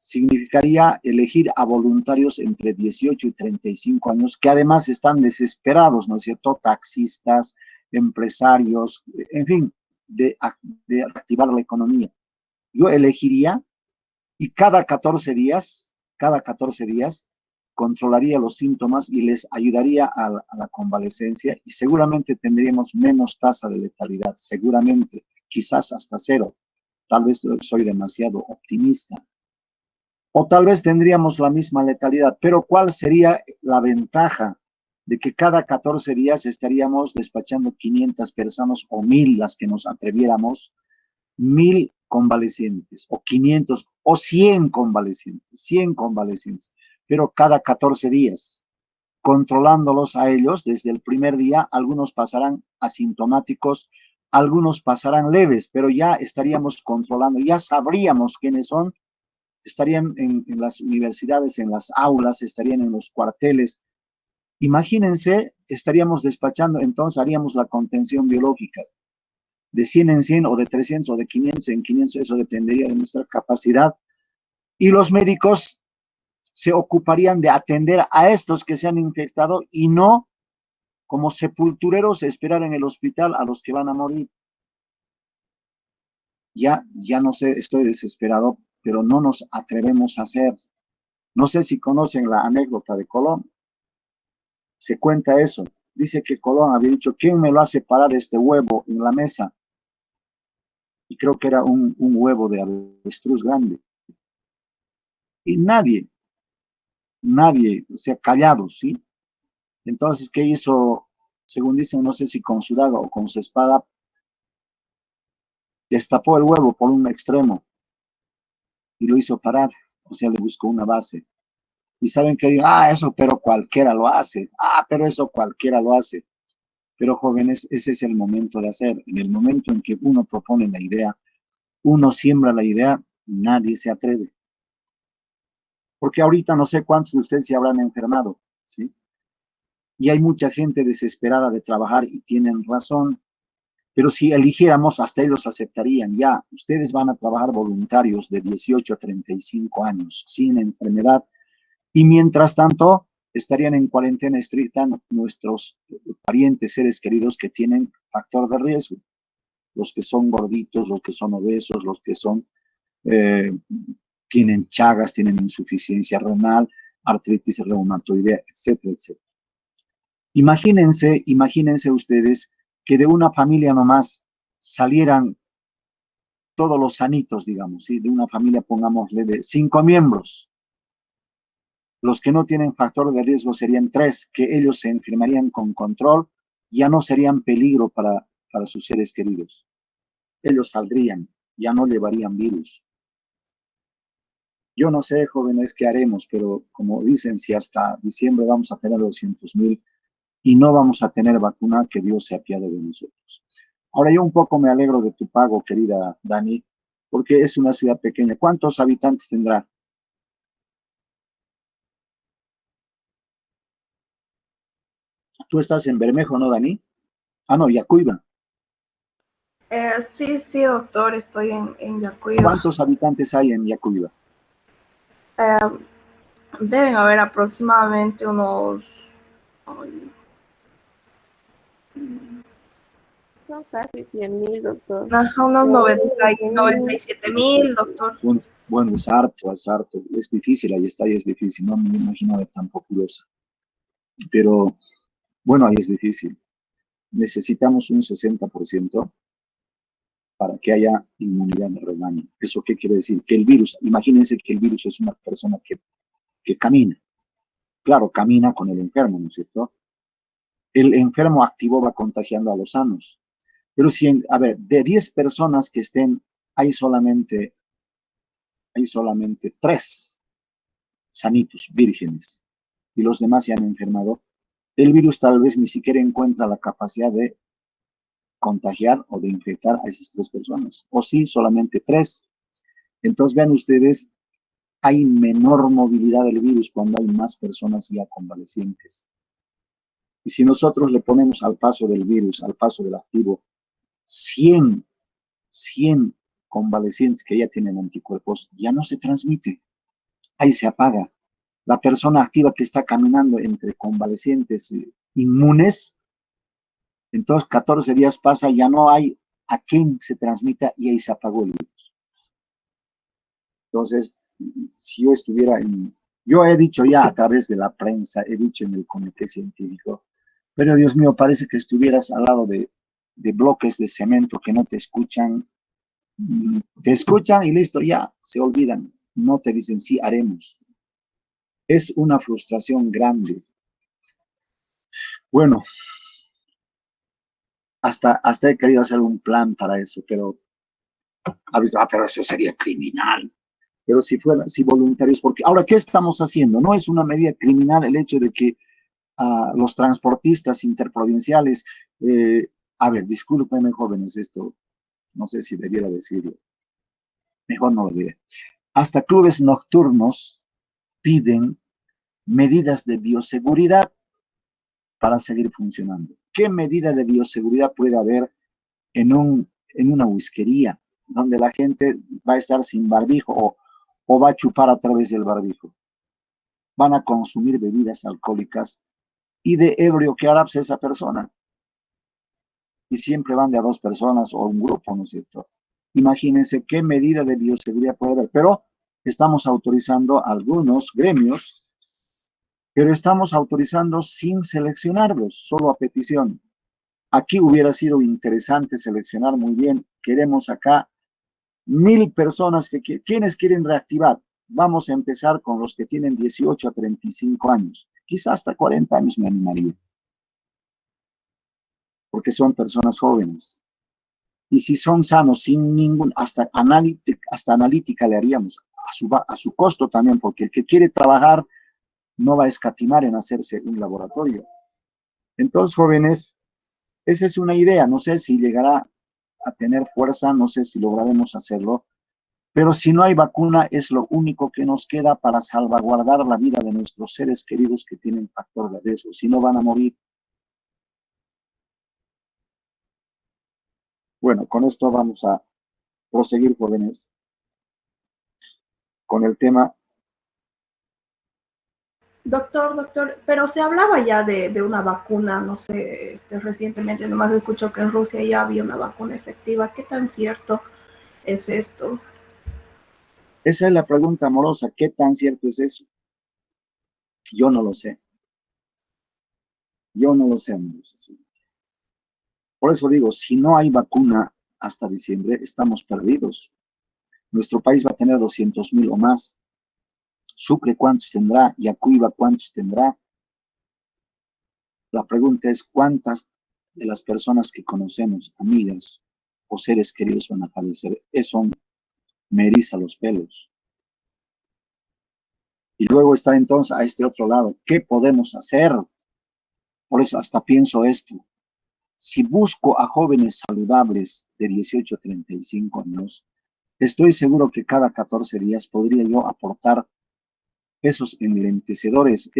significaría elegir a voluntarios entre 18 y 35 años, que además están desesperados, ¿no es cierto? Taxistas, empresarios, en fin, de activar la economía. Yo elegiría y cada 14 días, controlaría los síntomas y les ayudaría a la convalecencia y seguramente tendríamos menos tasa de letalidad, seguramente, quizás hasta cero. Tal vez soy demasiado optimista. O tal vez tendríamos la misma letalidad, pero ¿cuál sería la ventaja de que cada 14 días estaríamos despachando 500 personas o 1000 las que nos atreviéramos, 1000 convalecientes o 500 o 100 convalecientes, pero cada 14 días, controlándolos a ellos desde el primer día, algunos pasarán asintomáticos, algunos pasarán leves, pero ya estaríamos controlando, ya sabríamos quiénes son, estarían en las universidades, en las aulas, estarían en los cuarteles. Imagínense, estaríamos despachando, entonces haríamos la contención biológica de 100 en 100 o de 300 o de 500 en 500, eso dependería de nuestra capacidad. Y los médicos se ocuparían de atender a estos que se han infectado y no como sepultureros esperar en el hospital a los que van a morir. Ya no sé, estoy desesperado, pero no nos atrevemos a hacer. No sé si conocen la anécdota de Colón. Se cuenta eso. Dice que Colón había dicho, ¿quién me lo hace parar este huevo en la mesa? Y creo que era un huevo de avestruz grande. Y nadie, o sea, callados, ¿sí? Entonces, ¿qué hizo? Según dicen, no sé si con su daga o con su espada, destapó el huevo por un extremo y lo hizo parar, o sea, le buscó una base. Y saben que digo, eso, pero cualquiera lo hace. Pero eso cualquiera lo hace. Pero jóvenes, ese es el momento de hacer. En el momento en que uno propone la idea, uno siembra la idea, nadie se atreve. Porque ahorita no sé cuántos de ustedes se habrán enfermado, ¿sí? Y hay mucha gente desesperada de trabajar y tienen razón. Pero si eligiéramos, hasta ellos aceptarían. Ya, ustedes van a trabajar voluntarios de 18 a 35 años, sin enfermedad, y mientras tanto estarían en cuarentena estricta nuestros parientes, seres queridos que tienen factor de riesgo, los que son gorditos, los que son obesos, los que son, tienen chagas, tienen insuficiencia renal, artritis reumatoidea, etcétera, etcétera. Imagínense ustedes que de una familia nomás salieran todos los sanitos, digamos, ¿sí? De una familia, pongámosle, de 5 miembros. Los que no tienen factor de riesgo serían 3, que ellos se enfermarían con control, ya no serían peligro para sus seres queridos. Ellos saldrían, ya no llevarían virus. Yo no sé, jóvenes, qué haremos, pero como dicen, si hasta diciembre vamos a tener 200,000 y no vamos a tener vacuna, que Dios se apiade de nosotros. Ahora yo un poco me alegro de tu pago, querida Dani, porque es una ciudad pequeña. ¿Cuántos habitantes tendrá? Tú estás en Bermejo, ¿no, Dani? No, Yacuiba. Sí, doctor, estoy en Yacuiba. ¿Cuántos habitantes hay en Yacuiba? Deben haber aproximadamente unos... Son casi 100,000, doctor. Unos 97,000, doctor. Bueno, es harto. Es difícil, ahí está, y es difícil. No me imagino de tan populosa. Pero, bueno, ahí es difícil. Necesitamos un 60% para que haya inmunidad de rebaño. ¿Eso qué quiere decir? Que el virus, imagínense que el virus es una persona que camina. Claro, camina con el enfermo, ¿no es cierto? El enfermo activo va contagiando a los sanos. Pero si, de 10 personas que estén, hay solamente 3 sanitos, vírgenes, y los demás se han enfermado, el virus tal vez ni siquiera encuentra la capacidad de contagiar o de infectar a esas 3 personas. O sí, solamente 3. Entonces, vean ustedes, hay menor movilidad del virus cuando hay más personas ya convalecientes. Y si nosotros le ponemos al paso del virus, al paso del activo, 100 convalecientes que ya tienen anticuerpos, ya no se transmite. ahí se apaga. La persona activa que está caminando entre convalecientes inmunes, entonces 14 días pasa, ya no hay a quién se transmita y ahí se apagó el virus. Entonces, si yo estuviera yo he dicho ya a través de la prensa, he dicho en el comité científico, pero Dios mío, parece que estuvieras al lado de bloques de cemento que no te escuchan y listo, ya se olvidan, no te dicen sí, haremos. Es una frustración grande. Bueno, hasta he querido hacer un plan para eso, pero a veces, pero eso sería criminal. Pero si voluntarios, porque ahora, ¿qué estamos haciendo? No es una medida criminal el hecho de que los transportistas interprovinciales, a ver, discúlpenme jóvenes, esto no sé si debiera decirlo, mejor no lo diré. Hasta clubes nocturnos piden medidas de bioseguridad para seguir funcionando. ¿Qué medida de bioseguridad puede haber en una whiskería donde la gente va a estar sin barbijo o va a chupar a través del barbijo? Van a consumir bebidas alcohólicas y de ebrio que hará esa persona. Y siempre van de a 2 personas o un grupo, ¿no es cierto? Imagínense qué medida de bioseguridad puede haber, pero estamos autorizando algunos gremios, pero estamos autorizando sin seleccionarlos, solo a petición. Aquí hubiera sido interesante seleccionar muy bien. Queremos acá 1000 personas ¿quiénes quieren reactivar? Vamos a empezar con los que tienen 18 a 35 años. Quizás hasta 40 años me animaría. Porque son personas jóvenes. Y si son sanos, sin ningún, hasta analítica le haríamos, a su costo también, porque el que quiere trabajar no va a escatimar en hacerse un laboratorio. Entonces, jóvenes, esa es una idea, no sé si llegará a tener fuerza, no sé si lograremos hacerlo, pero si no hay vacuna es lo único que nos queda para salvaguardar la vida de nuestros seres queridos que tienen factor de riesgo, si no van a morir. Bueno, con esto vamos a proseguir, jóvenes, con el tema. Doctor, pero se hablaba ya de una vacuna, no sé, recientemente nomás escucho que en Rusia ya había una vacuna efectiva. ¿Qué tan cierto es esto? Esa es la pregunta amorosa, ¿qué tan cierto es eso? Yo no lo sé. Yo no lo sé, amigos. Por eso digo, si no hay vacuna hasta diciembre, estamos perdidos. Nuestro país va a tener 200,000 o más. Sucre, ¿cuántos tendrá? Yacuiba, ¿cuántos tendrá? La pregunta es, ¿cuántas de las personas que conocemos, amigas o seres queridos van a fallecer? Eso me eriza los pelos. Y luego está entonces a este otro lado, ¿qué podemos hacer? Por eso hasta pienso esto. Si busco a jóvenes saludables de 18 a 35 años, estoy seguro que cada 14 días podría yo aportar esos enlentecedores,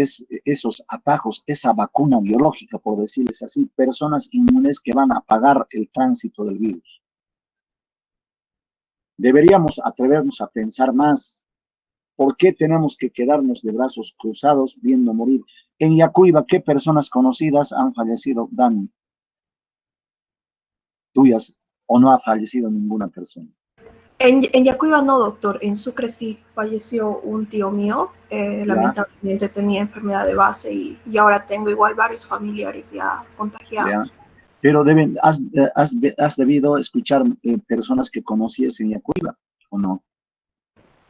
esos atajos, esa vacuna biológica, por decirles así, personas inmunes que van a apagar el tránsito del virus. Deberíamos atrevernos a pensar más. ¿Por qué tenemos que quedarnos de brazos cruzados viendo morir? En Yacuiba, ¿qué personas conocidas han fallecido, Dani? Tuyas, o no ha fallecido ninguna persona. En Yacuiba no, doctor. En Sucre sí falleció un tío mío. Lamentablemente tenía enfermedad de base y ahora tengo igual varios familiares ya contagiados. Ya. Pero has debido escuchar personas que conocías en Yacuiba, ¿o no?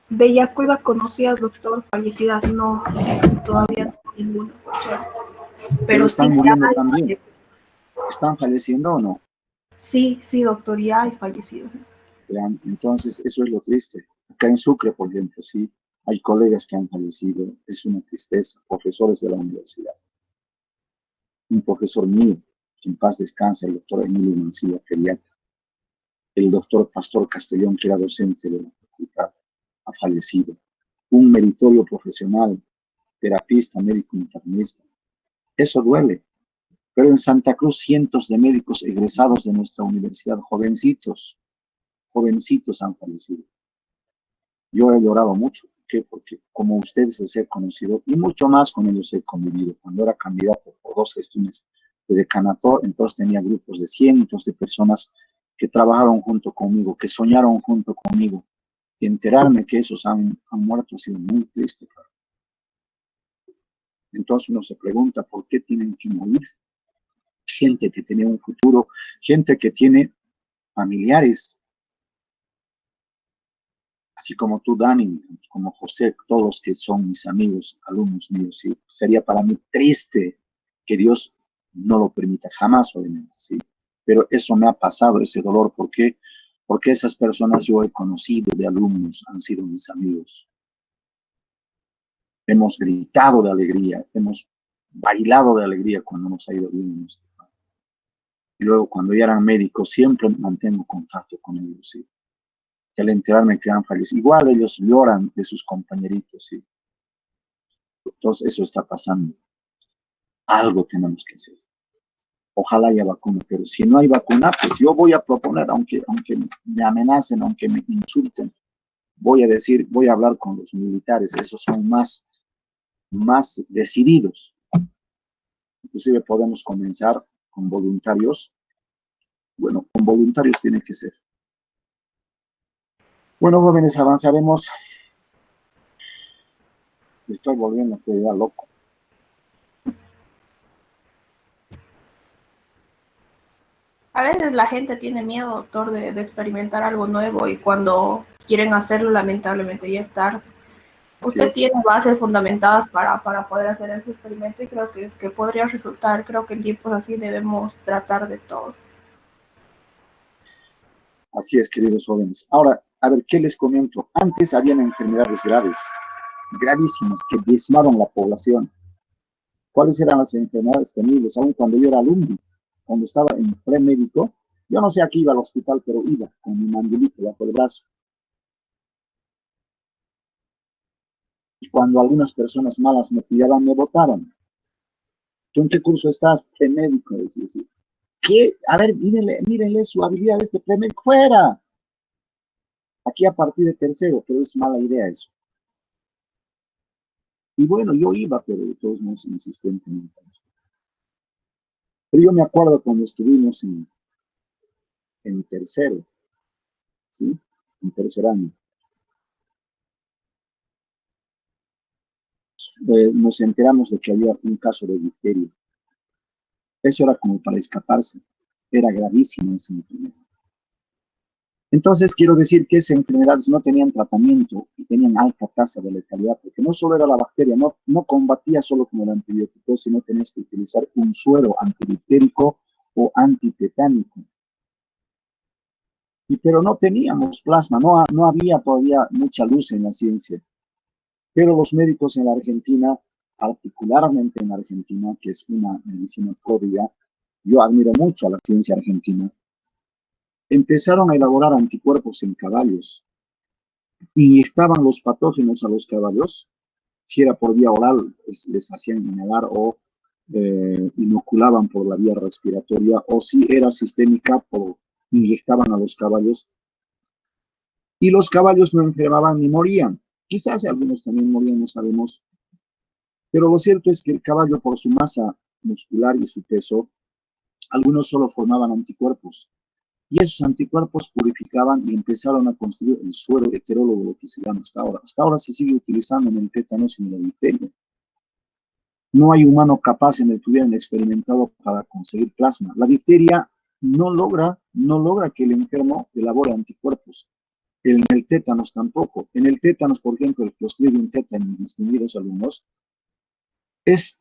De Yacuiba conocidas, doctor, fallecidas no, todavía no ninguna. Pero están sí muriendo hay también. fallecidos. ¿Están falleciendo o no? Sí, doctor, ya hay fallecidos. Vean, entonces, eso es lo triste. Acá en Sucre, por ejemplo, sí, hay colegas que han fallecido. Es una tristeza. Profesores de la universidad. Un profesor mío, que en paz descansa, el doctor Emilio Mancilla, pediatra. El doctor Pastor Castellón, que era docente de la facultad, ha fallecido. Un meritorio profesional, terapista, médico internista. Eso duele. Pero en Santa Cruz, cientos de médicos egresados de nuestra universidad, jovencitos han fallecido. Yo he llorado mucho, qué? Porque como ustedes les he conocido, y mucho más con ellos he convivido, cuando era candidato por 2 gestiones de decanato, entonces tenía grupos de cientos de personas que trabajaron junto conmigo, que soñaron junto conmigo, y enterarme que esos han muerto ha sido muy triste. Entonces uno se pregunta por qué tienen que morir gente que tenía un futuro, gente que tiene familiares, así como tú, Dani, como José, todos que son mis amigos, alumnos míos, ¿sí? Sería para mí triste que Dios no lo permita, jamás, obviamente, ¿sí? Pero eso me ha pasado, ese dolor, ¿por qué? Porque esas personas yo he conocido de alumnos, han sido mis amigos. Hemos gritado de alegría, hemos bailado de alegría cuando nos ha ido bien en nuestro país. Y luego, cuando ya eran médicos, siempre mantengo contacto con ellos, ¿sí? Y al enterarme que han fallecido, igual ellos lloran de sus compañeritos, ¿sí? Entonces, eso está pasando. Algo tenemos que hacer. Ojalá haya vacuna, pero si no hay vacuna, pues yo voy a proponer, aunque me amenacen, aunque me insulten, voy a decir, voy a hablar con los militares, esos son más decididos. Inclusive podemos comenzar con voluntarios. Bueno, con voluntarios tiene que ser. Bueno, jóvenes, avanzaremos. Me estoy volviendo ya loco. A veces la gente tiene miedo, doctor, de experimentar algo nuevo y cuando quieren hacerlo, lamentablemente ya es tarde. Usted tiene bases fundamentadas para poder hacer ese experimento y creo que podría resultar. Creo que en tiempos así debemos tratar de todo. Así es, queridos jóvenes. Ahora, a ver, ¿qué les comento? Antes habían enfermedades graves, gravísimas, que diezmaron la población. ¿Cuáles eran las enfermedades temibles? Aún cuando yo era alumno, cuando estaba en premédico, yo no sé a qué iba al hospital, pero iba con mi mandilito bajo el brazo. Y cuando algunas personas malas me pillaban, me botaban. ¿Tú en qué curso estás? Premédico, decía. ¿Qué? A ver, mírenle su habilidad de este premédico. ¡Fuera! Aquí a partir de tercero, pero es mala idea eso. Y bueno, yo iba, pero de todos modos insistentemente. Pero yo me acuerdo cuando estuvimos en tercero, ¿sí? En tercer año. Nos enteramos de que había un caso de difteria. Eso era como para escaparse. Era gravísimo esa enfermedad. Entonces, quiero decir que esas enfermedades no tenían tratamiento y tenían alta tasa de letalidad, porque no solo era la bacteria, no combatía solo con el antibiótico, sino tenías que utilizar un suero antibactérico o antitetánico. Pero no teníamos plasma, no había todavía mucha luz en la ciencia. Pero los médicos en la Argentina, particularmente en la Argentina, que es una medicina pródiga, yo admiro mucho a la ciencia argentina, empezaron a elaborar anticuerpos en caballos. Inyectaban los patógenos a los caballos, si era por vía oral, les hacían inhalar o inoculaban por la vía respiratoria, o si era sistémica, inyectaban a los caballos. Y los caballos no enfermaban ni morían. Quizás algunos también morían, no sabemos. Pero lo cierto es que el caballo, por su masa muscular y su peso, algunos solo formaban anticuerpos. Y esos anticuerpos purificaban y empezaron a construir el suero heterólogo, lo que se llama hasta ahora. Hasta ahora se sigue utilizando en el tétanos y en la difteria. No hay humano capaz en el que hubieran experimentado para conseguir plasma. La difteria no logra que el enfermo elabore anticuerpos. En el tétanos tampoco. En el tétanos, por ejemplo, el Clostridium tetani, distinguidos alumnos, es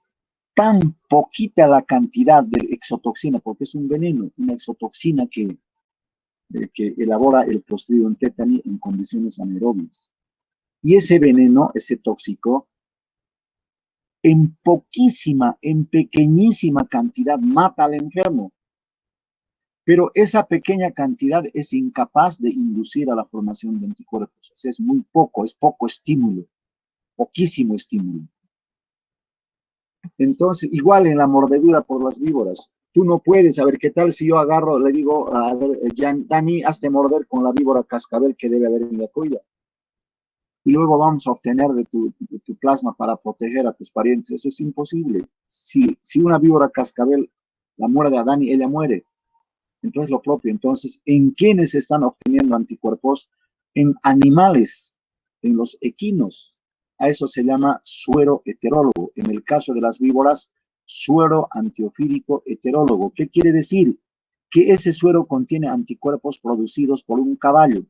tan poquita la cantidad de exotoxina, porque es un veneno, una exotoxina que elabora el Clostridium tetani en condiciones anaerobias. Y ese veneno, ese tóxico, en pequeñísima cantidad mata al enfermo. Pero esa pequeña cantidad es incapaz de inducir a la formación de anticuerpos. O sea, es muy poco, es poco estímulo, poquísimo estímulo. Entonces, igual en la mordedura por las víboras, tú no puedes, a ver, ¿qué tal si yo agarro, le digo, a ver, Dani, hazte morder con la víbora cascabel que debe haber en la cuya? y luego vamos a obtener de tu plasma para proteger a tus parientes. Eso es imposible. Si una víbora cascabel la muerde a Dani, ella muere. Entonces lo propio. Entonces, ¿en quiénes se están obteniendo anticuerpos? En animales, en los equinos. A eso se llama suero heterólogo. En el caso de las víboras, suero antiofílico heterólogo. ¿Qué quiere decir? Que ese suero contiene anticuerpos producidos por un caballo.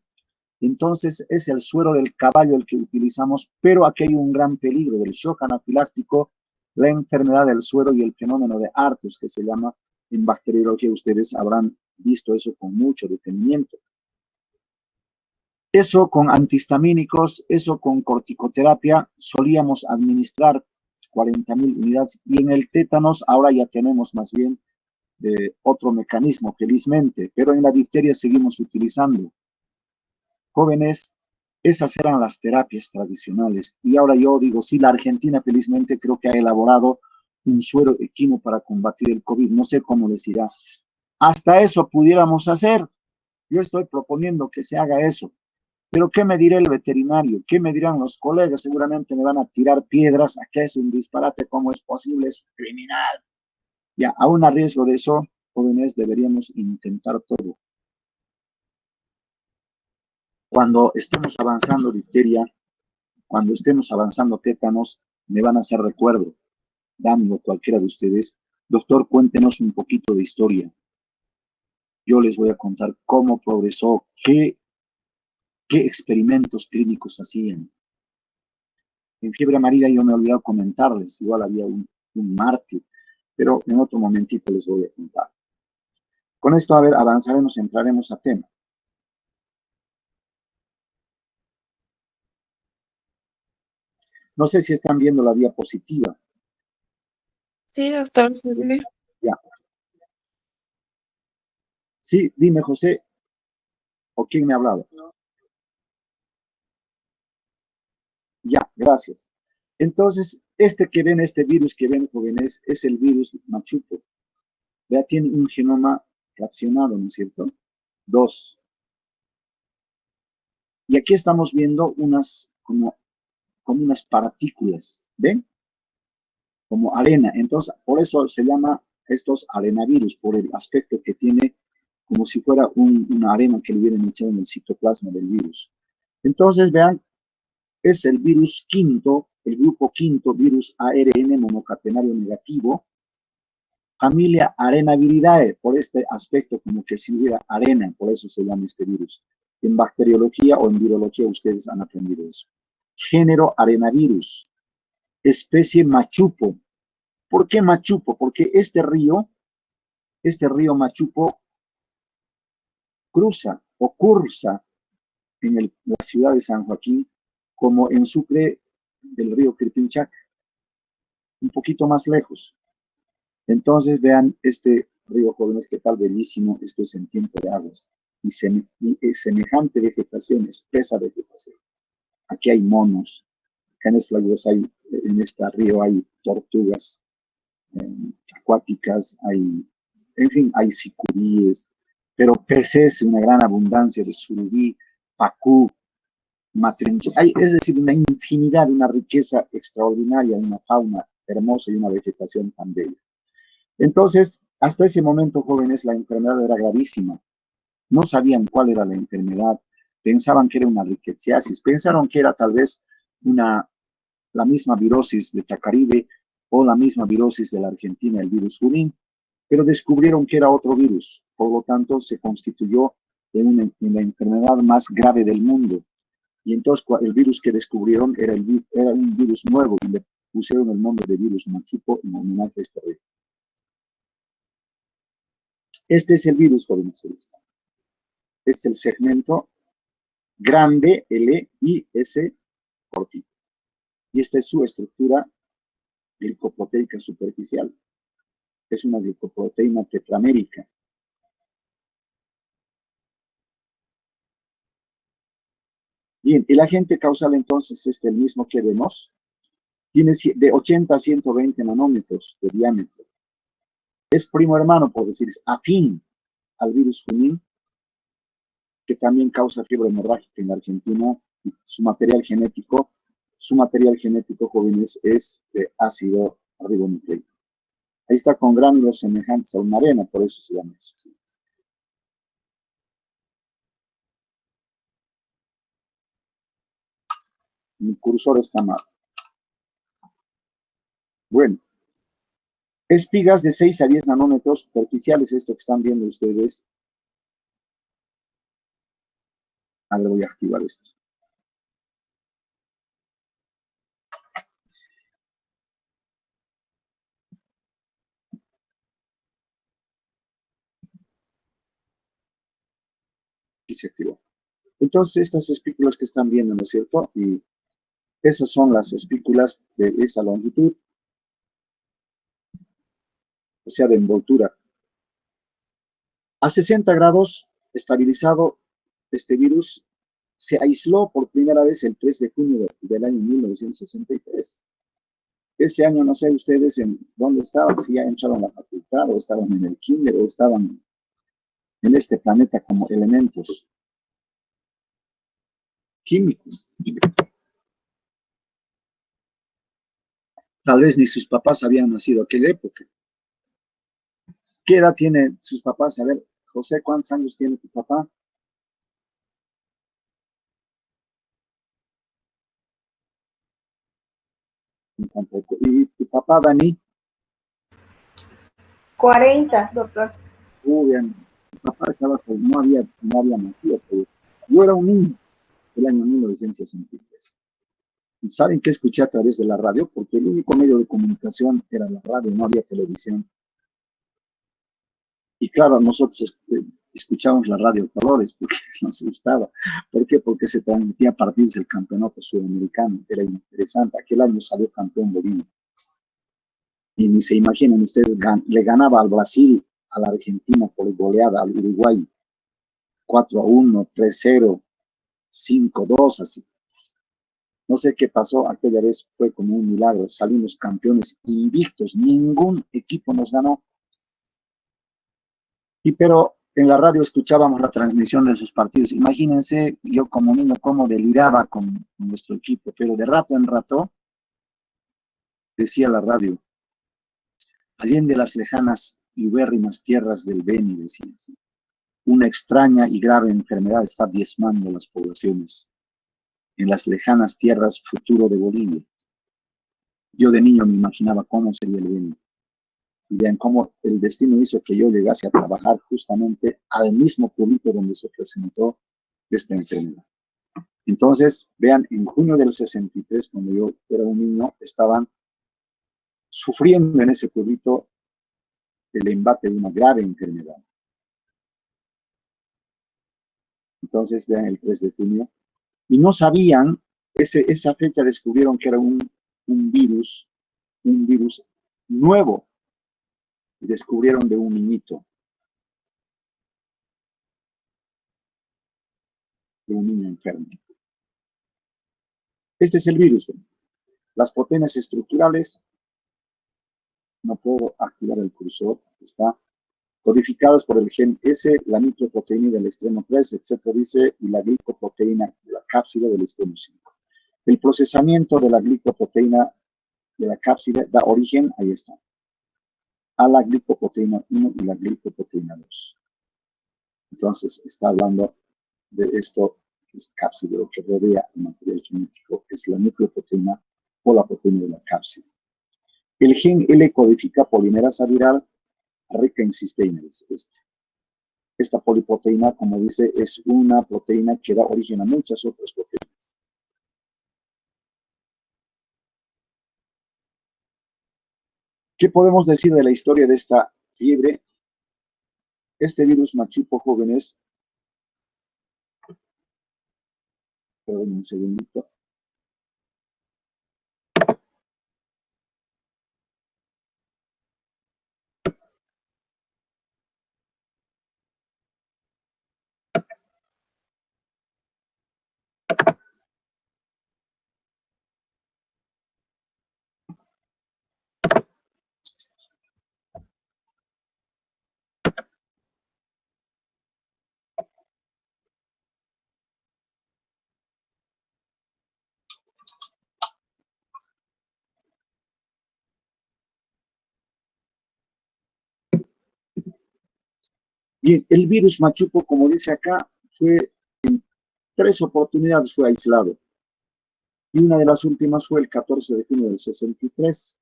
Entonces es el suero del caballo el que utilizamos, pero aquí hay un gran peligro del shock anafiláctico, la enfermedad del suero y el fenómeno de Artus, que se llama en bacteriología. Ustedes habrán visto eso con mucho detenimiento. Eso con antihistamínicos, eso con corticoterapia, solíamos administrar 40.000 unidades, y en el tétanos ahora ya tenemos más bien otro mecanismo, felizmente, pero en la difteria seguimos utilizando. Jóvenes, esas eran las terapias tradicionales. Y ahora yo digo, sí, la Argentina felizmente creo que ha elaborado un suero equino para combatir el COVID. No sé cómo les irá. Hasta eso pudiéramos hacer. Yo estoy proponiendo que se haga eso. Pero ¿qué me dirá el veterinario? ¿Qué me dirán los colegas? Seguramente me van a tirar piedras. Acá es un disparate. ¿Cómo es posible? Es criminal. Ya, aún a riesgo de eso, jóvenes, deberíamos intentar todo. Cuando estemos avanzando difteria, cuando estemos avanzando tétanos, me van a hacer recuerdo, Dani o cualquiera de ustedes, doctor, cuéntenos un poquito de historia. Yo les voy a contar cómo progresó, qué experimentos clínicos hacían. En fiebre amarilla yo me he olvidado comentarles, igual había un mártir, pero en otro momentito les voy a contar. Con esto, a ver, avanzaremos, entraremos a tema. No sé si están viendo la diapositiva. Sí, doctor, se ve. Ya. Sí, dime, José, ¿o quién me ha hablado? Ya, gracias. Entonces, este virus que ven, jóvenes, es el virus machupo. Ya tiene un genoma fraccionado, ¿no es cierto? 2. Y aquí estamos viendo unas, como unas partículas, ¿ven? Como arena. Entonces, por eso se llama estos arenavirus, por el aspecto que tiene, como si fuera una arena que le hubieran echado en el citoplasma del virus. Entonces, vean, es el virus quinto, el grupo quinto, virus ARN monocatenario negativo, familia Arenaviridae, por este aspecto como que si hubiera arena, por eso se llama este virus. En bacteriología o en virología ustedes han aprendido eso. Género Arenavirus, especie Machupo. ¿Por qué Machupo? Porque este río Machupo cruza o cursa en la ciudad de San Joaquín, como en Sucre del río Quirpinchac, un poquito más lejos. Entonces vean este río, jóvenes, que tal bellísimo, esto es en tiempo de aguas, y semejante vegetación, espesa vegetación. Aquí hay monos, acá en este río hay tortugas acuáticas, en fin, hay sicuríes, pero peces, una gran abundancia de surubí, pacú, matrenche, es decir, una infinidad, una riqueza extraordinaria, una fauna hermosa y una vegetación tan bella. Entonces, hasta ese momento, jóvenes, la enfermedad era gravísima. No sabían cuál era la enfermedad, pensaban que era una rickettsiasis, pensaron que era tal vez la misma virosis de Tacaribe o la misma virosis de la Argentina, el virus Junín, pero descubrieron que era otro virus. Por lo tanto, se constituyó en la enfermedad más grave del mundo. Y entonces el virus que descubrieron era un virus nuevo y le pusieron el nombre de virus machupo en homenaje a este virus. Este es el virus, jóvenes. Este es el segmento grande, L, I, S, cortito. Y esta es su estructura glicoproteica superficial. Es una glicoproteína tetramérica. Bien, el agente causal entonces es el mismo que vemos. Tiene de 80 a 120 nanómetros de diámetro. Es primo hermano, por decir, afín al virus Junín, que también causa fiebre hemorrágica en la Argentina Su material genético, jóvenes, es de ácido ribonucleico. Ahí está con gránulos semejantes a una arena, por eso se llama eso. ¿Sí? Mi cursor está mal. Bueno, espigas de 6 a 10 nanómetros superficiales, esto que están viendo ustedes. A ver, voy a activar esto. Y se activó. Entonces, estas espículas que están viendo, ¿no es cierto? Y esas son las espículas de esa longitud, o sea, de envoltura. A 60 grados, estabilizado, este virus se aisló por primera vez el 3 de junio del año 1963. Ese año, no sé ustedes en dónde estaban, si ya entraron a la facultad, o estaban en el kinder, o estaban en este planeta como elementos químicos. Tal vez ni sus papás habían nacido en aquella época. ¿Qué edad tienen sus papás? A ver, José, ¿cuántos años tiene tu papá? Y tu papá, Dani. 40, doctor. Bien. Mi papá estaba, no había nacido, pero yo era un niño del año 1963. ¿Saben qué escuché a través de la radio? Porque el único medio de comunicación era la radio, no había televisión. Y claro, nosotros escuchábamos la radio de colores porque nos gustaba. ¿Por qué? Porque se transmitía partidos del campeonato sudamericano. Era interesante. Aquel año salió campeón Bolivia. Y ni se imaginan ustedes, le ganaba al Brasil, a la Argentina por goleada, al Uruguay 4-1, 3-0, 5-2, así. No sé qué pasó, aquella vez fue como un milagro, salimos campeones invictos, ningún equipo nos ganó. Y pero en la radio escuchábamos la transmisión de esos partidos. Imagínense, yo como niño, cómo deliraba con nuestro equipo, pero de rato en rato decía la radio, allende las lejanas y ubérrimas tierras del Beni, decía así. Una extraña y grave enfermedad está diezmando las poblaciones. En las lejanas tierras futuro de Bolivia. Yo de niño me imaginaba cómo sería el Beni. Y vean cómo el destino hizo que yo llegase a trabajar justamente al mismo pueblito donde se presentó esta enfermedad. Entonces, vean, en junio del 63, cuando yo era un niño, estaban sufriendo en ese pueblito el embate de una grave enfermedad. Entonces, vean el 3 de junio, y no sabían, esa fecha descubrieron que era un virus nuevo, y descubrieron de un niñito, de un niño enfermo. Este es el virus. Las proteínas estructurales, no puedo activar el cursor, está codificadas por el gen S, la microproteína del extremo 3, etcétera, dice, y la glicoproteína de la cápside del extremo 5. El procesamiento de la glicoproteína de la cápside da origen, ahí está, a la glicoproteína 1 y la glicoproteína 2. Entonces, está hablando de esto, que es cápside, lo que rodea el material genético, es la nucleoproteína o la proteína de la cápside. El gen L codifica polimerasa viral rica en cisteína, es este. Esta poliproteína, como dice, es una proteína que da origen a muchas otras proteínas. ¿Qué podemos decir de la historia de esta fiebre? Este virus machupo jóvenes, perdón un segundito. Bien, el virus machuco, como dice acá, fue en 3 oportunidades fue aislado. Y una de las últimas fue el 14 de junio del 63.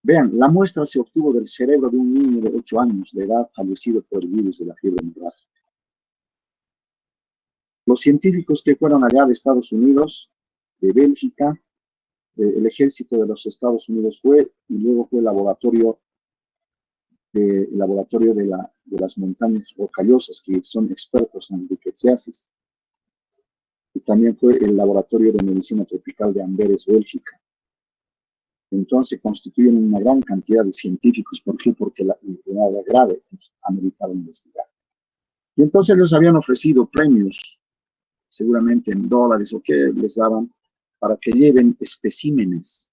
Vean, la muestra se obtuvo del cerebro de un niño de 8 años de edad fallecido por el virus de la fiebre hemorrágica. Los científicos que fueron allá de Estados Unidos, de Bélgica, el ejército de los Estados Unidos fue, y luego fue el laboratorio de las montañas rocallosas, que son expertos en rickettsiasis, y también fue el laboratorio de medicina tropical de Amberes, Bélgica. Entonces constituyen una gran cantidad de científicos. ¿Por qué? Porque la enfermedad era grave, pues, ameritaba investigar. Y entonces les habían ofrecido premios, seguramente en dólares o que les daban, para que lleven especímenes.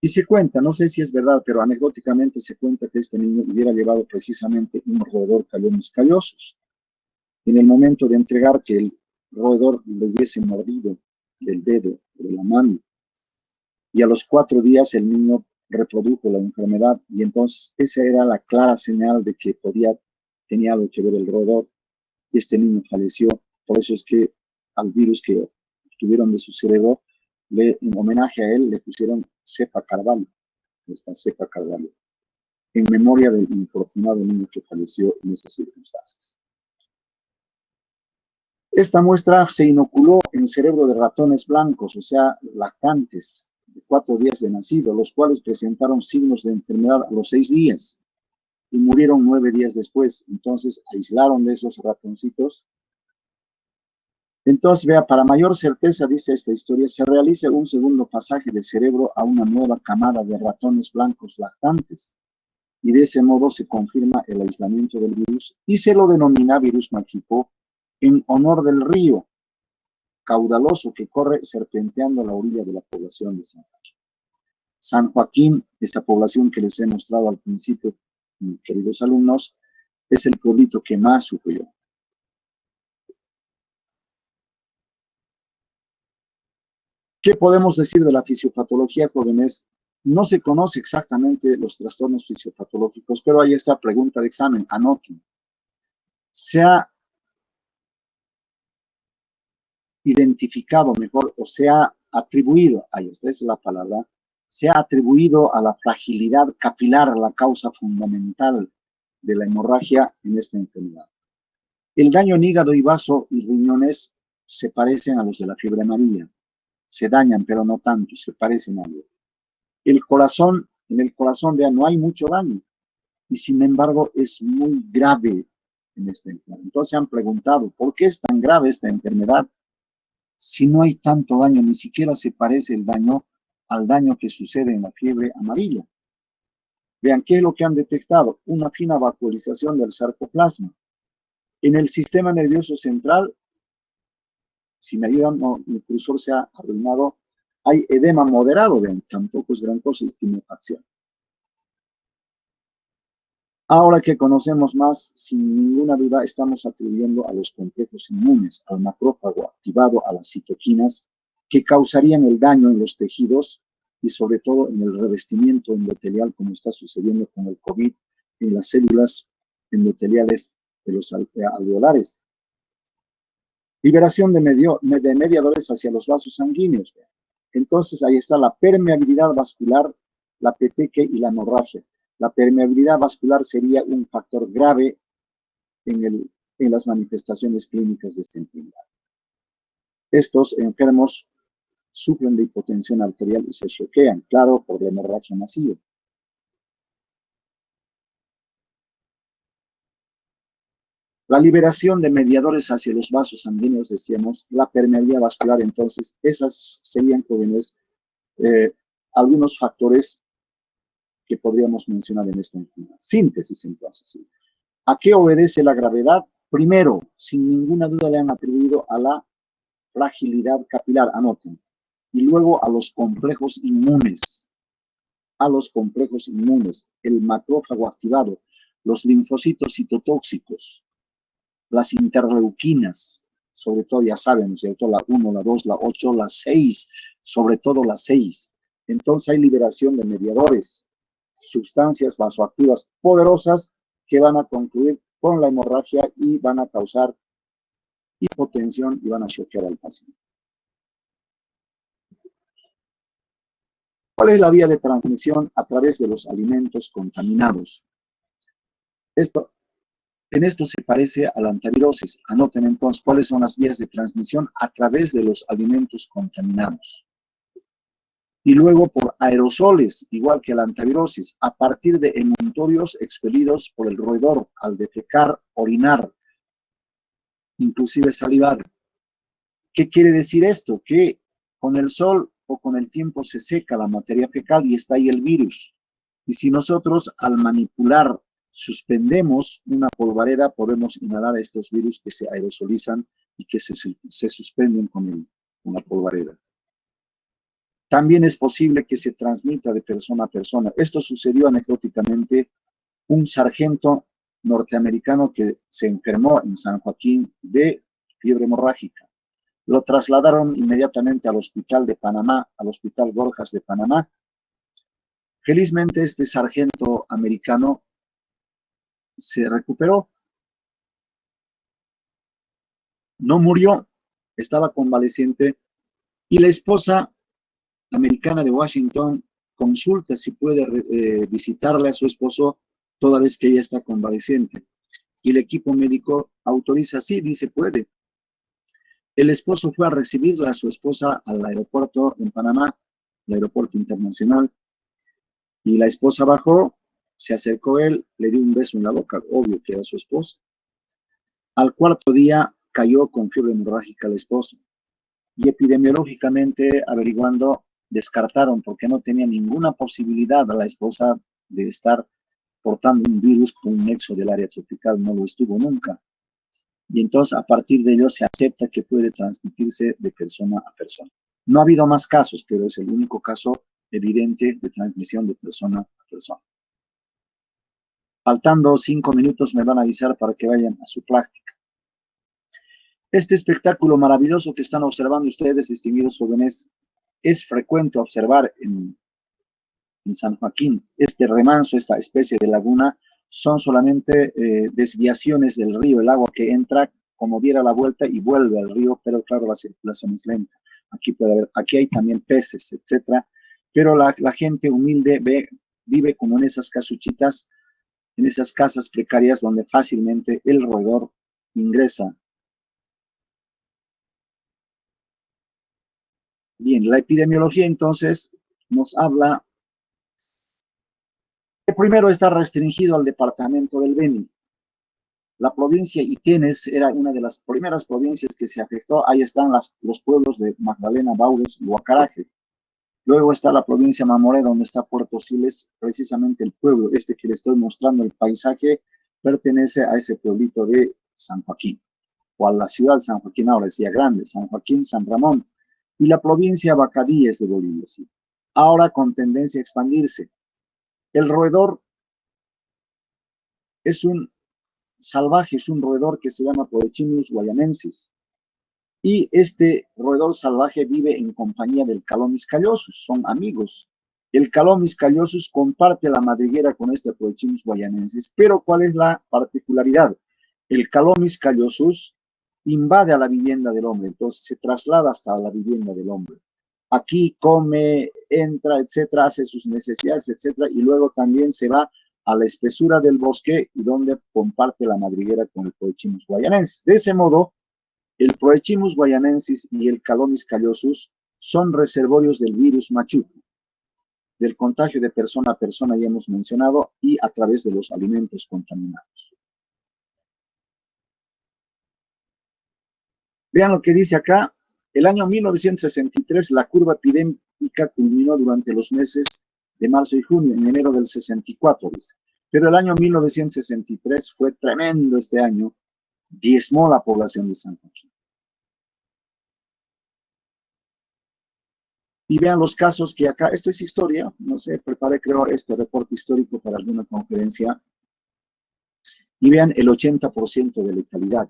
Y se cuenta, no sé si es verdad, pero anecdóticamente se cuenta que este niño hubiera llevado precisamente un roedor callones callosos. En el momento de entregar que el roedor le hubiese mordido del dedo o de la mano, y a los 4 días el niño reprodujo la enfermedad, y entonces esa era la clara señal de que tenía algo que ver el roedor, y este niño falleció. Por eso es que al virus que obtuvieron de su cerebro, en homenaje a él, le pusieron cepa Carvalho, esta cepa Carvalho, en memoria del infortunado niño que falleció en esas circunstancias. Esta muestra se inoculó en cerebro de ratones blancos, o sea, lactantes, de 4 días de nacido, los cuales presentaron signos de enfermedad a los 6 días y murieron 9 días después. Entonces aislaron de esos ratoncitos. Entonces, vea, para mayor certeza, dice esta historia, se realiza un segundo pasaje de cerebro a una nueva camada de ratones blancos lactantes, y de ese modo se confirma el aislamiento del virus y se lo denomina virus machuco en honor del río caudaloso que corre serpenteando a la orilla de la población de San Joaquín. San Joaquín, esa población que les he mostrado al principio, queridos alumnos, es el pueblito que más sufrió. ¿Qué podemos decir de la fisiopatología, jóvenes? No se conoce exactamente los trastornos fisiopatológicos, pero ahí está pregunta de examen, anoten. Se ha identificado mejor, o se ha atribuido, ahí está, esa es la palabra, se ha atribuido a la fragilidad capilar la causa fundamental de la hemorragia en esta enfermedad. El daño en hígado y vaso y riñones se parecen a los de la fiebre amarilla. Se dañan, pero no tanto, se parecen a algo. El corazón, en el corazón, vean, no hay mucho daño, y sin embargo es muy grave en esta enfermedad. Entonces han preguntado, ¿por qué es tan grave esta enfermedad? Si no hay tanto daño, ni siquiera se parece el daño al daño que sucede en la fiebre amarilla. Vean, ¿qué es lo que han detectado? Una fina vacuolización del sarcoplasma. En el sistema nervioso central, si me ayudan, no, mi cursor se ha arruinado, hay edema moderado, vean, tampoco es gran cosa y tumefacción. Ahora que conocemos más, sin ninguna duda estamos atribuyendo a los complejos inmunes, al macrófago activado, a las citoquinas, que causarían el daño en los tejidos y sobre todo en el revestimiento endotelial, como está sucediendo con el COVID, en las células endoteliales de los alveolares. Liberación de mediadores hacia los vasos sanguíneos. Entonces ahí está la permeabilidad vascular, la peteque y la hemorragia. La permeabilidad vascular sería un factor grave en las manifestaciones clínicas de esta enfermedad. Estos enfermos sufren de hipotensión arterial y se choquean, claro, por la hemorragia masiva. La liberación de mediadores hacia los vasos sanguíneos, decíamos, la permeabilidad vascular, entonces, esas serían, jóvenes, algunos factores que podríamos mencionar en esta enfermedad. Síntesis, entonces. ¿Sí? ¿A qué obedece la gravedad? Primero, sin ninguna duda le han atribuido a la fragilidad capilar, anoten, y luego a los complejos inmunes. A los complejos inmunes, el macrófago activado, los linfocitos citotóxicos, las interleuquinas, sobre todo, ya saben, ¿cierto? La 1, la 2, la 8, la 6, sobre todo la 6. Entonces hay liberación de mediadores. sustancias vasoactivas poderosas que van a concluir con la hemorragia y van a causar hipotensión y van a choquear al paciente. ¿Cuál es la vía de transmisión? A través de los alimentos contaminados. En esto se parece a la antivirosis. Anoten entonces cuáles son las vías de transmisión a través de los alimentos contaminados. Y luego por aerosoles, igual que la antivirosis, a partir de emuntorios expelidos por el roedor al defecar, orinar, inclusive salivar. ¿Qué quiere decir esto? Que con el sol o con el tiempo se seca la materia fecal y está ahí el virus. Y si nosotros al manipular suspendemos una polvareda, podemos inhalar estos virus que se aerosolizan y que se suspenden con la polvareda. También es posible que se transmita de persona a persona. Esto sucedió anecdóticamente. Un sargento norteamericano que se enfermó en San Joaquín de fiebre hemorrágica. Lo trasladaron inmediatamente al hospital de Panamá, al hospital Borjas de Panamá. Felizmente este sargento americano se recuperó. No murió, estaba convaleciente y la esposa americana de Washington consulta si puede visitarle a su esposo toda vez que ella está convaleciente. Y el equipo médico autoriza, sí, dice puede. El esposo fue a recibirla a su esposa al aeropuerto en Panamá, el aeropuerto internacional, y la esposa bajó, se acercó a él, le dio un beso en la boca, obvio que era su esposa. Al cuarto día cayó con fiebre hemorrágica la esposa. Y epidemiológicamente averiguando, descartaron porque no tenía ninguna posibilidad a la esposa de estar portando un virus con un nexo del área tropical, no lo estuvo nunca. Y entonces a partir de ello se acepta que puede transmitirse de persona a persona. No ha habido más casos, pero es el único caso evidente de transmisión de persona a persona. Faltando 5 minutos me van a avisar para que vayan a su práctica. Este espectáculo maravilloso que están observando ustedes, distinguidos jóvenes, es frecuente observar en San Joaquín. Este remanso, esta especie de laguna, son solamente desviaciones del río, el agua que entra como diera la vuelta y vuelve al río, pero claro, la circulación es lenta. Aquí hay también peces, etcétera, pero la gente humilde vive como en esas casuchitas, en esas casas precarias donde fácilmente el roedor ingresa. Bien, la epidemiología entonces nos habla que primero está restringido al departamento del Beni. La provincia Itenes era una de las primeras provincias que se afectó. Ahí están los pueblos de Magdalena, Baudes y Huacaraje. Luego está la provincia Mamoré, donde está Puerto Siles, precisamente el pueblo este que les estoy mostrando, el paisaje, pertenece a ese pueblito de San Joaquín, o a la ciudad de San Joaquín, ahora es ya grande, San Joaquín, San Ramón, y la provincia Bacadíes de Bolivia, sí. Ahora con tendencia a expandirse. El roedor es un salvaje, es un roedor que se llama Poechinus guayanensis. Y este roedor salvaje vive en compañía del Calomis callosus, son amigos. El Calomis callosus comparte la madriguera con este Poechinus guayanensis, pero ¿cuál es la particularidad? El Calomis callosus invade a la vivienda del hombre, entonces se traslada hasta la vivienda del hombre. Aquí come, entra, etcétera, hace sus necesidades, etcétera, y luego también se va a la espesura del bosque y donde comparte la madriguera con el Poechinus guayanensis. De ese modo, el Poechinus guayanensis y el Calomis callosus son reservorios del virus machuco, del contagio de persona a persona, ya hemos mencionado, y a través de los alimentos contaminados. Vean lo que dice acá. El año 1963, la curva epidémica culminó durante los meses de marzo y junio, en enero del 64, dice. Pero el año 1963 fue tremendo este año, diezmó la población de San Joaquín. Y vean los casos que acá, esto es historia, no sé, preparé creo este reporte histórico para alguna conferencia. Y vean el 80% de letalidad.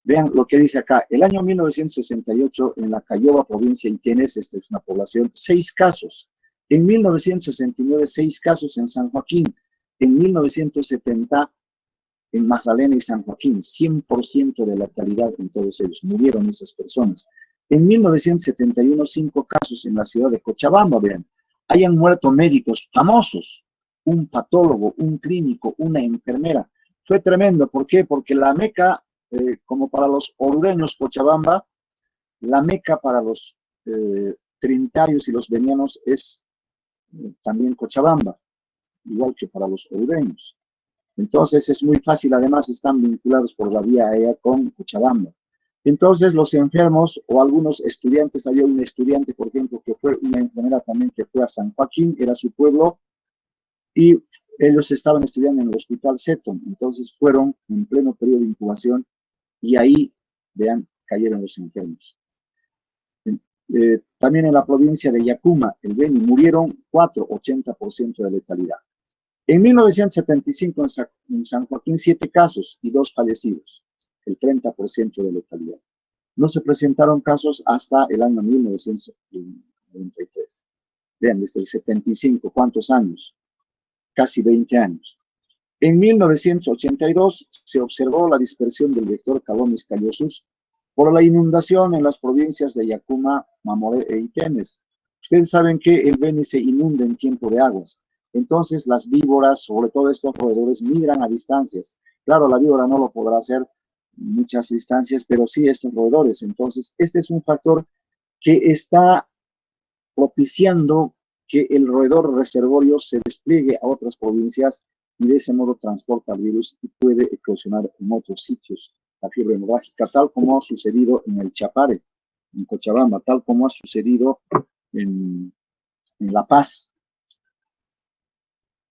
Vean lo que dice acá. El año 1968, en la Cayoba, provincia de Itenes, esta es una población, 6 casos. En 1969, 6 casos en San Joaquín. En 1970, en Magdalena y San Joaquín, 100% de letalidad en todos ellos. Murieron esas personas. En 1971, 5 casos en la ciudad de Cochabamba, vean. Hayan muerto médicos famosos, un patólogo, un clínico, una enfermera. Fue tremendo. ¿Por qué? Porque la Meca, como para los orureños, Cochabamba, la Meca para los trinitarios y los venianos es también Cochabamba, igual que para los orureños. Entonces es muy fácil, además están vinculados por la vía aérea con Cochabamba. Entonces los enfermos o algunos estudiantes, había un estudiante, por ejemplo, que fue una enfermera también que fue a San Joaquín, era su pueblo, y ellos estaban estudiando en el hospital Seton, entonces fueron en pleno periodo de incubación y ahí, vean, cayeron los enfermos. También en la provincia de Yacuma, el Beni, murieron 4, 80% de letalidad. En 1975 en San Joaquín 7 casos y 2 fallecidos, el 30% de letalidad. No se presentaron casos hasta el año 1993. Vean, desde el 75, ¿cuántos años? Casi 20 años. En 1982 se observó la dispersión del vector Calomis callosus por la inundación en las provincias de Yacuma, Mamoré e Iquemes. Ustedes saben que el Beni se inunda en tiempo de aguas. Entonces las víboras, sobre todo estos roedores, migran a distancias. Claro, la víbora no lo podrá hacer muchas distancias, pero sí estos roedores. Entonces, este es un factor que está propiciando que el roedor reservorio se despliegue a otras provincias y de ese modo transporta el virus y puede eclosionar en otros sitios la fiebre hemorrágica, tal como ha sucedido en el Chapare, en Cochabamba, tal como ha sucedido en La Paz.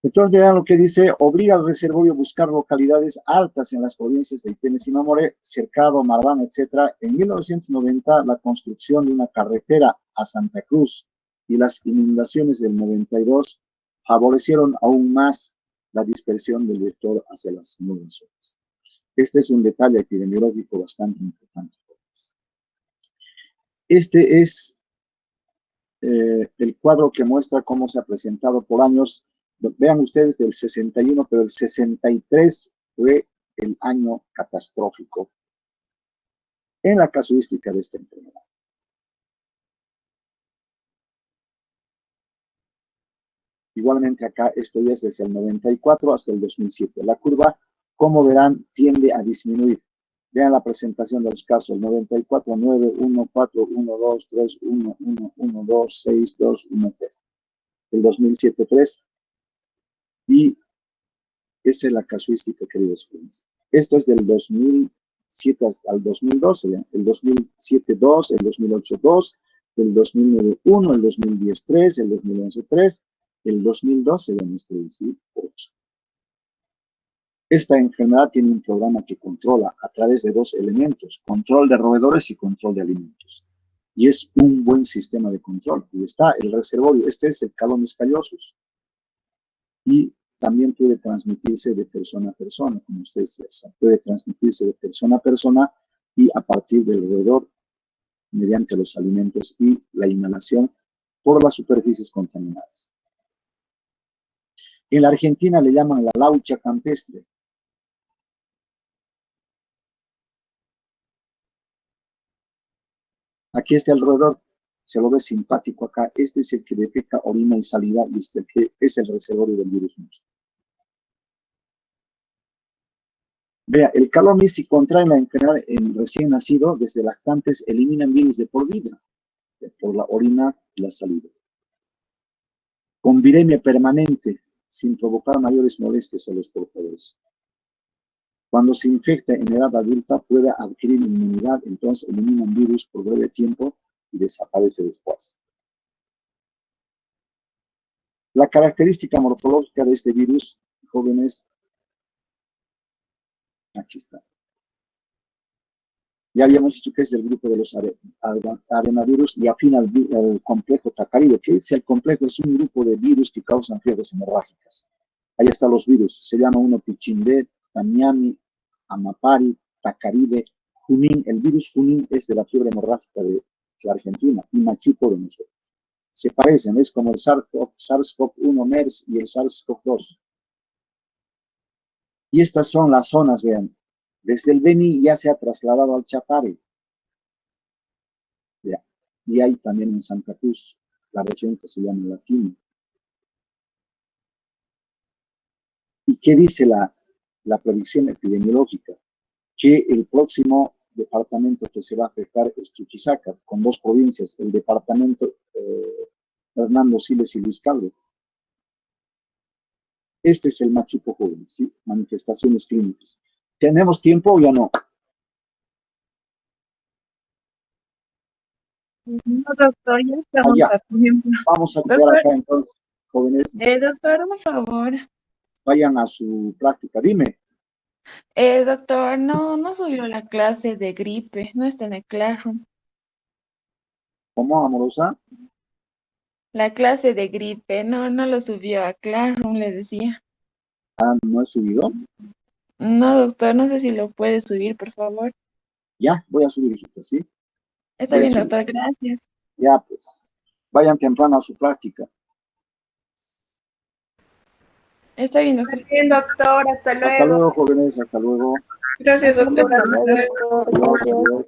Entonces, vean lo que dice: obliga al reservorio a buscar localidades altas en las provincias de Itenes y Mamoré, Cercado, Marván, etc. En 1990, la construcción de una carretera a Santa Cruz y las inundaciones del 92 favorecieron aún más la dispersión del vector hacia las nuevas zonas. Este es un detalle epidemiológico bastante importante. Este es el cuadro que muestra cómo se ha presentado por años. Vean ustedes del 61, pero el 63 fue el año catastrófico en la casuística de esta enfermedad. Igualmente acá, esto ya es desde el 94 hasta el 2007. La curva, como verán, tiende a disminuir. Vean la presentación de los casos: el 94, 9, 1, 4, 1, 2, 3, 1, 1, 1, 2, 6, 2, 1, 3. El 2007, 3. Y esa es la casuística, queridos jóvenes. Esto es del 2007 al 2012, ¿ya? El 2007, 2, el 2008, 2, el 2009, 1, el 2010, 3, el 2011, 3, el 2012, ya nuestro 8. Esta enfermedad tiene un programa que controla a través de 2 elementos: control de roedores y control de alimentos. Y es un buen sistema de control. Y está el reservorio, este es el Calomis callosus. Y también puede transmitirse de persona a persona, como ustedes saben. Puede transmitirse de persona a persona y a partir del roedor, mediante los alimentos y la inhalación por las superficies contaminadas. En la Argentina le llaman la laucha campestre. Aquí está el roedor, se lo ve simpático acá. Este es el que defeca, orina y saliva, y este es el reservorio del virus mucho. Vea, el Calomis, si contrae la enfermedad en recién nacido, desde lactantes eliminan virus de por vida, por la orina y la saliva. Con viremia permanente, sin provocar mayores molestias a los portadores. Cuando se infecta en edad adulta, puede adquirir inmunidad, entonces eliminan virus por breve tiempo y desaparece después. La característica morfológica de este virus, jóvenes, aquí está. Ya habíamos dicho que es del grupo de los arenavirus y afín al complejo Takaribe. ¿Qué es el complejo? Es un grupo de virus que causan fiebres hemorrágicas. Ahí están los virus. Se llama uno Pichindé, Tamiami, Amapari, Takaribe, Junín. El virus Junín es de la fiebre hemorrágica de la Argentina y Machuco de nosotros. se parecen, es como el SARS-CoV-1 MERS y el SARS-CoV-2. Y estas son las zonas, vean, desde el Beni ya se ha trasladado al Chapare. Ya. Y hay también en Santa Cruz, la región que se llama Latino. ¿Y qué dice la predicción epidemiológica? Que el próximo departamento que se va a afectar es Chuquisaca, con 2 provincias, el departamento Hernando Siles y Luis Calvo. Este es el machuco joven, ¿sí? Manifestaciones clínicas. ¿Tenemos tiempo o ya no? No, doctor, ya estamos Ya. a tiempo. Vamos a quedar Doctor, acá entonces, jóvenes. doctor, por favor. Vayan a su práctica. Dime, Doctor, no subió la clase de gripe, no está en el Classroom. ¿cómo, amorosa? La clase de gripe, no lo subió a Classroom, le decía. Ah, ¿no he subido? No, doctor, no sé si lo puede subir, por favor. Ya, voy a subir, hijita, ¿sí? Está Voy a bien, subir. doctor, gracias. Ya, pues. Vayan temprano a su práctica. Está bien, doctor. Bien, doctor, hasta Hasta luego. luego, jóvenes, hasta luego. Gracias, doctor. Adiós, adiós.